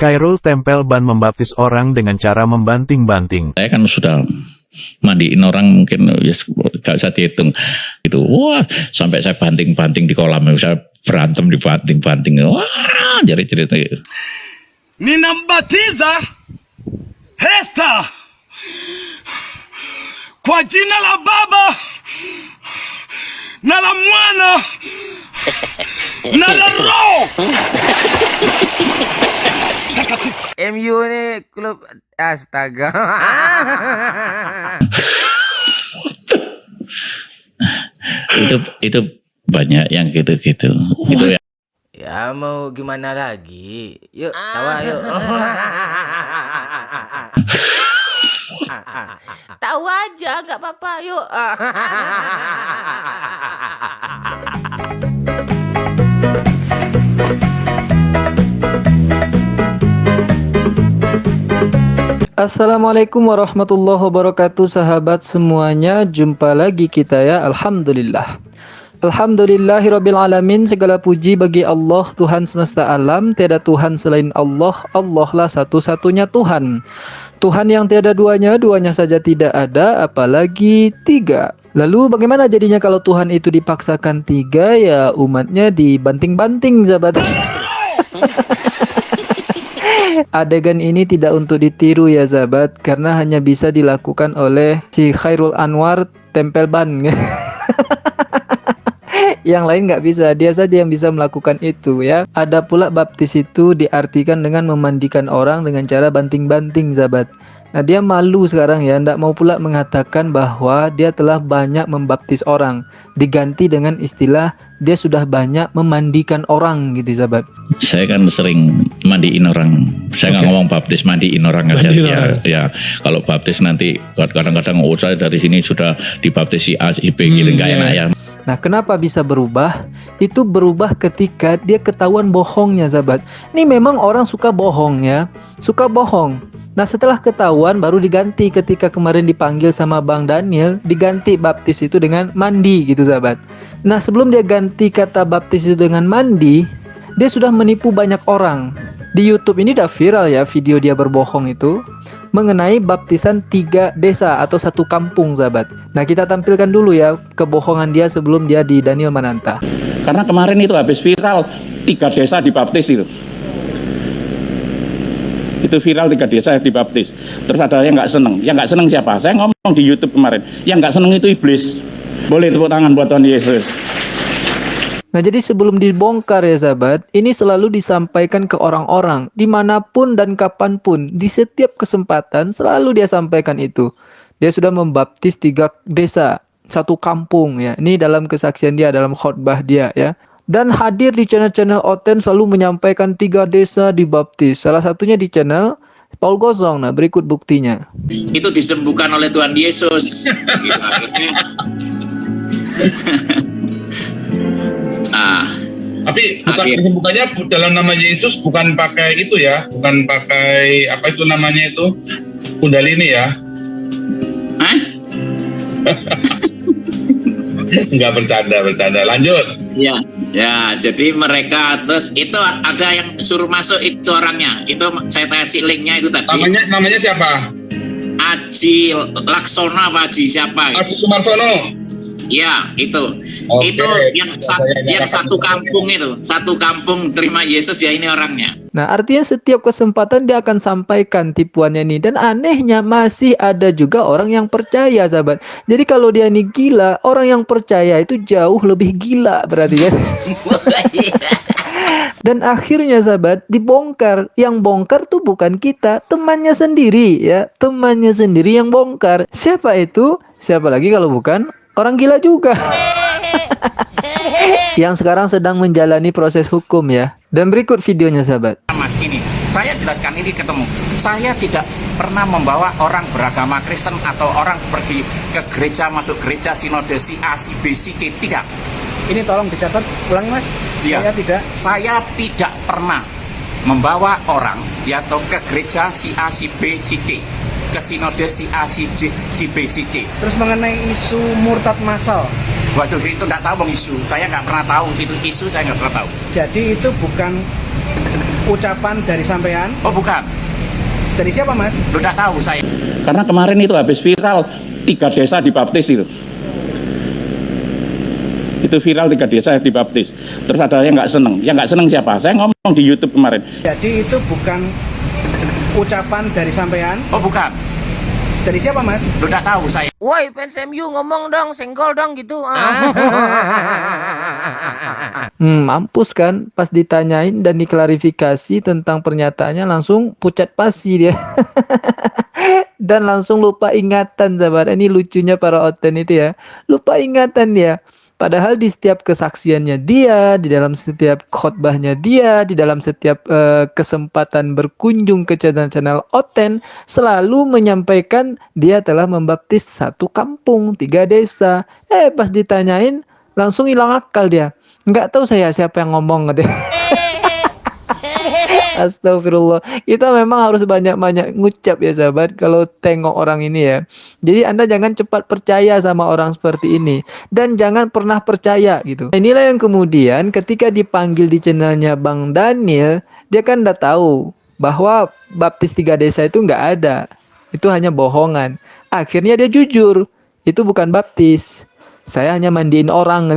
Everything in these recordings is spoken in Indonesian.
Khairul tempel ban membaptis orang dengan cara membanting-banting. Saya kan sudah mandiin orang mungkin ya gak usah dihitung itu. Wah, sampai saya banting-banting di kolam, saya berantem dibanting-banting. Wah, jadi cerita. Ninambatiza Hesta kwa jina la Baba na la Mwana na la Roho. MU ini klub astaga. itu banyak yang gitu-gitu. Itu ya. Ya mau gimana lagi? Yuk tawa yuk. Tahu aja nggak apa-apa yuk. Assalamualaikum warahmatullahi wabarakatuh, sahabat semuanya. Jumpa lagi kita ya. Alhamdulillah. Alhamdulillahirabbil alamin. Segala puji bagi Allah, Tuhan semesta alam. Tiada Tuhan selain Allah. Allah lah satu-satunya Tuhan. Tuhan yang tiada duanya, duanya saja tidak ada, apalagi tiga. Lalu bagaimana jadinya kalau Tuhan itu dipaksakan tiga? Ya umatnya dibanting-banting, sahabat. Adegan ini tidak untuk ditiru ya sahabat, karena hanya bisa dilakukan oleh si Khairul Anwar tempel ban. Yang lain nggak bisa, dia saja yang bisa melakukan itu ya. Ada pula baptis itu diartikan dengan memandikan orang dengan cara banting-banting sahabat. Nah dia malu sekarang ya, ndak mau pula mengatakan bahwa dia telah banyak membaptis orang. Diganti dengan istilah dia sudah banyak memandikan orang gitu sahabat. Saya kan sering mandiin orang. Saya nggak ngomong baptis, mandiin orang aja. Ya, kalau baptis nanti kadang-kadang saya dari sini sudah dibaptis si A, si B gitu, nggak enak ya. Nah kenapa bisa berubah? Itu berubah ketika dia ketahuan bohongnya sahabat. Ini memang orang suka bohong ya, suka bohong. Nah setelah ketahuan baru diganti, ketika kemarin dipanggil sama Bang Daniel, diganti baptis itu dengan mandi gitu sahabat. Nah sebelum dia ganti kata baptis itu dengan mandi, dia sudah menipu banyak orang. Di YouTube ini udah viral ya video dia berbohong itu mengenai baptisan 3 desa atau 1 kampung sahabat. Nah kita tampilkan dulu ya kebohongan dia sebelum dia di Daniel Mananta. Karena kemarin itu habis viral 3 desa dibaptis itu. Itu viral 3 desa dibaptis. Terus ada yang nggak seneng. Yang nggak seneng siapa? Saya ngomong di YouTube kemarin. Yang nggak seneng itu iblis. Boleh tepuk tangan buat Tuhan Yesus. Nah jadi sebelum dibongkar ya sahabat, ini selalu disampaikan ke orang-orang dimanapun dan kapanpun, di setiap kesempatan selalu dia sampaikan itu. Dia sudah membaptis 3 desa, 1 kampung ya. Ini dalam kesaksian dia, dalam khotbah dia ya. Dan hadir di channel-channel Oten selalu menyampaikan 3 desa dibaptis. Salah satunya di channel Paul Gosong. Nah berikut buktinya. Itu disembuhkan oleh Tuhan Yesus. Tapi bukan kesembuhannya dalam nama Yesus, bukan pakai itu ya, bukan pakai apa itu namanya itu kundalini ya. Hah? Enggak, bercanda. Lanjut. Ya, ya. Jadi mereka terus itu ada yang suruh masuk itu orangnya. Itu saya kasih linknya itu tadi. Namanya siapa? Aji Laksona apa Aji siapa? Aji Sumarsono. Ya, itu. Oke, itu yang satu kampung itu. Satu kampung terima Yesus ya, ini orangnya. Nah artinya setiap kesempatan dia akan sampaikan tipuannya ini. Dan anehnya masih ada juga orang yang percaya sahabat. Jadi kalau dia ini gila, orang yang percaya itu jauh lebih gila berarti kan. Dan akhirnya sahabat dibongkar. Yang bongkar tuh bukan kita, temannya sendiri ya. Temannya sendiri yang bongkar. Siapa itu? Siapa lagi kalau bukan orang gila juga. Yang sekarang sedang menjalani proses hukum ya. Dan berikut videonya sahabat. Mas ini, saya jelaskan ini ketemu. Saya tidak pernah membawa orang beragama Kristen atau orang pergi ke gereja, masuk gereja sinode si A, si B, si C, tidak. Ini tolong dicatat, ulangi mas. Ya, saya tidak pernah membawa orang ya atau ke gereja si A, si B, si C, ke sinode si A, si D, si B, si C. Terus mengenai isu murtad massal, waduh itu nggak tahu bang isu, saya nggak pernah tahu itu isu, saya nggak pernah tahu. Jadi itu bukan ucapan dari sampean? Oh bukan, Dari siapa mas? udah tahu saya. Karena kemarin itu habis viral 3 desa dibaptis itu. Itu viral 3 desa dibaptis. Terus ada yang nggak seneng. Yang nggak seneng siapa? Saya ngomong di YouTube kemarin. Jadi itu bukan ucapan dari sampean? Oh bukan, Dari siapa mas? udah tahu saya. Woi fans MU ngomong dong, senggol dong gitu. Mampus kan pas ditanyain dan diklarifikasi tentang pernyataannya langsung pucat pasi dia. Dan langsung lupa ingatan sahabat. Ini lucunya para oten itu ya. Lupa ingatan dia. Padahal di setiap kesaksiannya dia, di dalam setiap khotbahnya dia, di dalam setiap kesempatan berkunjung ke channel-channel Oten, selalu menyampaikan dia telah membaptis 1 kampung, 3 desa. Pas ditanyain, langsung hilang akal dia. Nggak tahu saya siapa yang ngomong gitu. Astagfirullah. Kita memang harus banyak-banyak ngucap ya sahabat kalau tengok orang ini ya. Jadi Anda jangan cepat percaya sama orang seperti ini. Dan jangan pernah percaya gitu. Inilah yang kemudian ketika dipanggil di channelnya Bang Daniel, dia kan udah tahu bahwa baptis 3 desa itu nggak ada. Itu hanya bohongan. Akhirnya dia jujur. Itu bukan baptis. Saya hanya mandiin orang.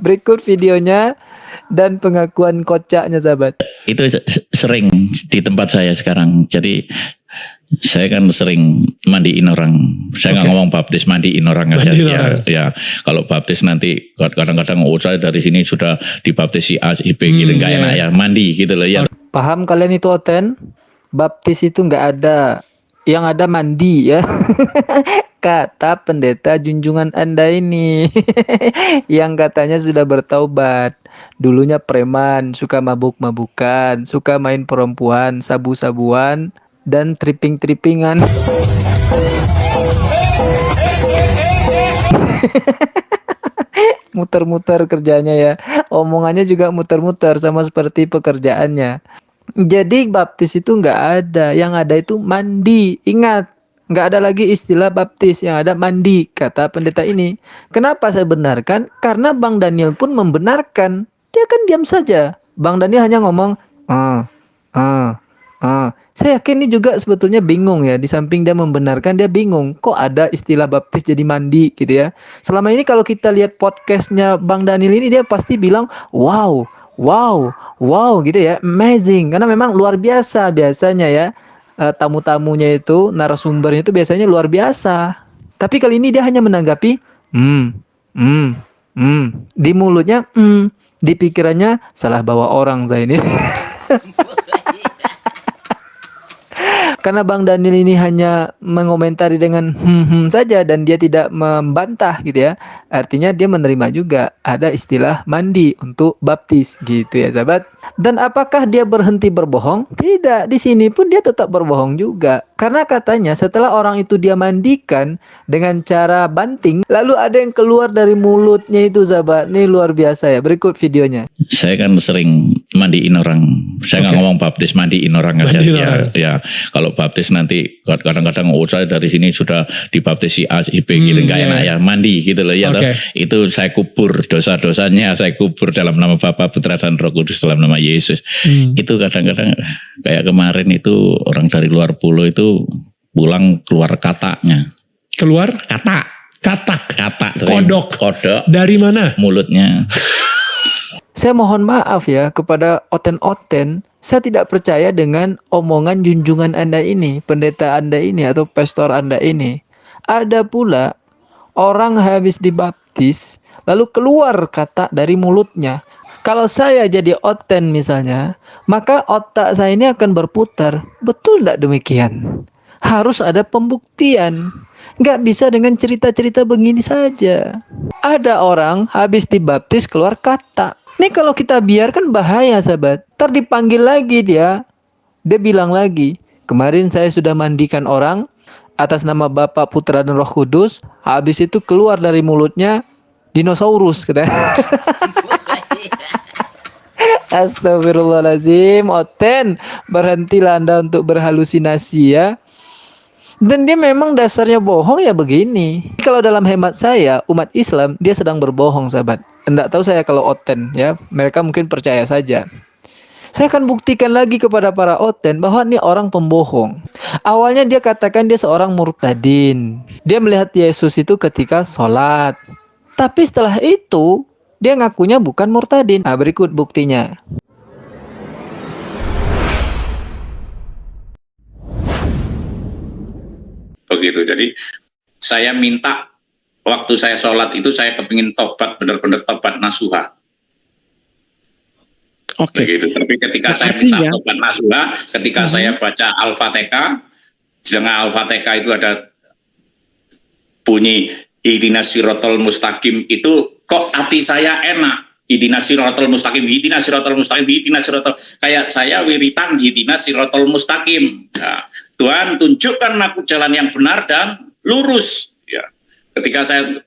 Berikut videonya dan pengakuan kocaknya sahabat. Itu sering di tempat saya sekarang. Jadi saya kan sering mandiin orang. Saya nggak ngomong baptis, mandiin orang aja. Ya, kalau baptis nanti kadang-kadang saya dari sini sudah dibaptis si A, si B gitu, nggak enak ya, mandi gitu loh ya. Paham kalian itu Oten? Baptis itu nggak ada. Yang ada mandi ya. Kata pendeta junjungan Anda ini. Yang katanya sudah bertaubat. Dulunya preman, suka mabuk-mabukan, suka main perempuan, sabu-sabuan, dan tripping-trippingan. Muter-muter kerjanya ya. Omongannya juga muter-muter sama seperti pekerjaannya. Jadi baptis itu nggak ada. Yang ada itu mandi. Ingat, nggak ada lagi istilah baptis. Yang ada mandi, kata pendeta ini. Kenapa saya benarkan? Karena Bang Daniel pun membenarkan. Dia kan diam saja. Bang Daniel hanya ngomong, Saya yakin ini juga sebetulnya bingung ya. Di samping dia membenarkan, dia bingung. Kok ada istilah baptis jadi mandi gitu ya. Selama ini kalau kita lihat podcastnya Bang Daniel ini, dia pasti bilang, wow gitu ya, amazing. Karena memang luar biasa biasanya ya. Tamu-tamunya itu, narasumbernya itu biasanya luar biasa. Tapi kali ini dia hanya menanggapi, di mulutnya, di pikirannya, salah bawa orang saya ini. Karena Bang Daniel ini hanya mengomentari dengan saja dan dia tidak membantah gitu ya. Artinya dia menerima juga ada istilah mandi untuk baptis gitu ya sahabat. Dan apakah dia berhenti berbohong? Tidak, di sini pun dia tetap berbohong juga. Karena katanya setelah orang itu dia mandikan dengan cara banting, lalu ada yang keluar dari mulutnya itu sahabat. Ini luar biasa ya. Berikut videonya. Saya kan sering mandiin orang. Saya nggak ngomong baptis, mandiin orang aja. Ya, kalau baptis nanti kadang-kadang saya dari sini sudah dibaptis si A, si B gitu, nggak enak ya, mandi gitu loh ya. Itu saya kubur dosa-dosanya, saya kubur dalam nama Bapa, Putra dan Roh Kudus dalam nama Yesus. Itu kadang-kadang kayak kemarin itu orang dari luar pulau itu pulang keluar kataknya. Keluar? Kata. Kodok. Dari mana? Mulutnya. Saya mohon maaf ya kepada oten-oten. Saya tidak percaya dengan omongan junjungan Anda ini, pendeta Anda ini atau pastor Anda ini. Ada pula orang habis dibaptis lalu keluar kata dari mulutnya. Kalau saya jadi oten misalnya, maka otak saya ini akan berputar. Betul tidak demikian? Harus ada pembuktian. Nggak bisa dengan cerita-cerita begini saja. Ada orang habis dibaptis keluar kata. Ini kalau kita biarkan bahaya sahabat. Ntar dipanggil lagi dia. Dia bilang lagi, kemarin saya sudah mandikan orang atas nama Bapa, Putra dan Roh Kudus. Habis itu keluar dari mulutnya dinosaurus katanya. Astagfirullahaladzim. Oten, berhentilah Anda untuk berhalusinasi ya. Dan dia memang dasarnya bohong ya begini. Kalau dalam hemat saya, umat Islam dia sedang berbohong, sahabat. Enggak tahu saya kalau oten ya, mereka mungkin percaya saja. Saya akan buktikan lagi kepada para oten bahwa ini orang pembohong. Awalnya dia katakan dia seorang murtadin. Dia melihat Yesus itu ketika sholat. Tapi setelah itu, dia ngakunya bukan murtadin. Nah, berikut buktinya. Begitu. Jadi saya minta waktu saya sholat itu saya kepingin tobat, benar-benar tobat nasuha. Oke. Begitu. Tapi ketika saya minta tobat nasuha, ketika saya baca Al-Fatihah, dengan Al-Fatihah itu ada bunyi ihdinas siratal mustaqim, itu kok hati saya enak. Ihdinas siratal mustaqim, ihdinas siratal mustaqim, ihdinas siratal, kayak saya wiritan ihdinas siratal mustaqim. Nah, Tuhan tunjukkan aku jalan yang benar dan lurus. Ya. Ketika saya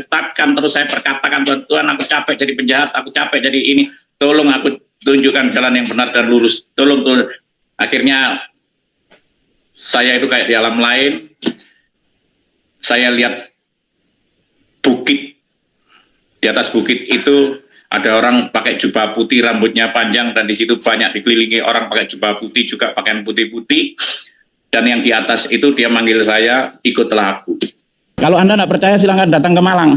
ucapkan, terus saya perkatakan, Tuhan aku capek jadi penjahat, aku capek jadi ini, tolong aku tunjukkan jalan yang benar dan lurus. Tolong. Akhirnya saya itu kayak di alam lain. Saya lihat bukit. Di atas bukit itu ada orang pakai jubah putih, rambutnya panjang, dan di situ banyak dikelilingi orang pakai jubah putih juga, pakaian putih-putih. Dan yang di atas itu dia manggil saya, ikutlah aku. Kalau Anda nggak percaya silahkan datang ke Malang.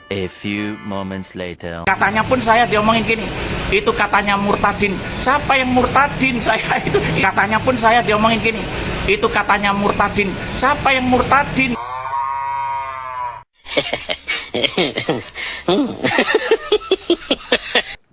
A few moments later. Katanya pun saya diomongin gini, itu katanya murtadin. Siapa yang murtadin? Saya itu. Katanya pun saya diomongin gini, itu katanya murtadin. Siapa yang murtadin?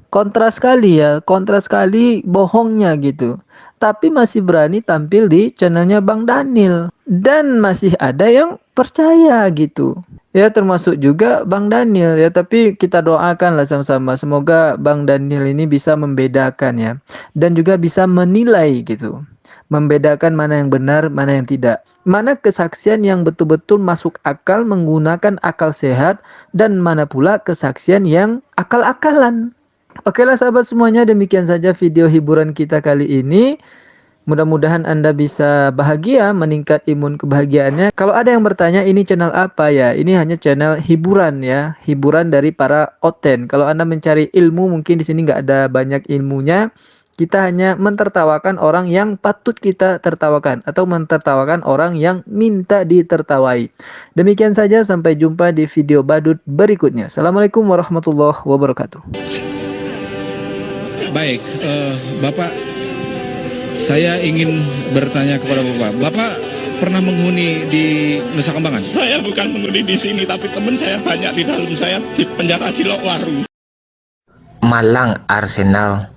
Kontras sekali bohongnya gitu. Tapi masih berani tampil di channelnya Bang Daniel. Dan masih ada yang percaya gitu. Ya termasuk juga Bang Daniel ya. Tapi kita doakanlah sama-sama. Semoga Bang Daniel ini bisa membedakan ya. Dan juga bisa menilai gitu. Membedakan mana yang benar, mana yang tidak. Mana kesaksian yang betul-betul masuk akal menggunakan akal sehat. Dan mana pula kesaksian yang akal-akalan. Oke lah sahabat semuanya, demikian saja video hiburan kita kali ini. Mudah-mudahan Anda bisa bahagia, meningkat imun kebahagiaannya. Kalau ada yang bertanya ini channel apa ya? Ini hanya channel hiburan ya, hiburan dari para oten. Kalau Anda mencari ilmu, mungkin di sini nggak ada banyak ilmunya. Kita hanya mentertawakan orang yang patut kita tertawakan, atau mentertawakan orang yang minta ditertawai. Demikian saja, sampai jumpa di video badut berikutnya. Assalamualaikum warahmatullahi wabarakatuh. Baik, Bapak, saya ingin bertanya kepada Bapak. Bapak pernah menghuni di Nusa Kambangan? Saya bukan menghuni di sini, tapi teman saya banyak di dalam. Saya di penjara Cilokwaru. Malang Arsenal.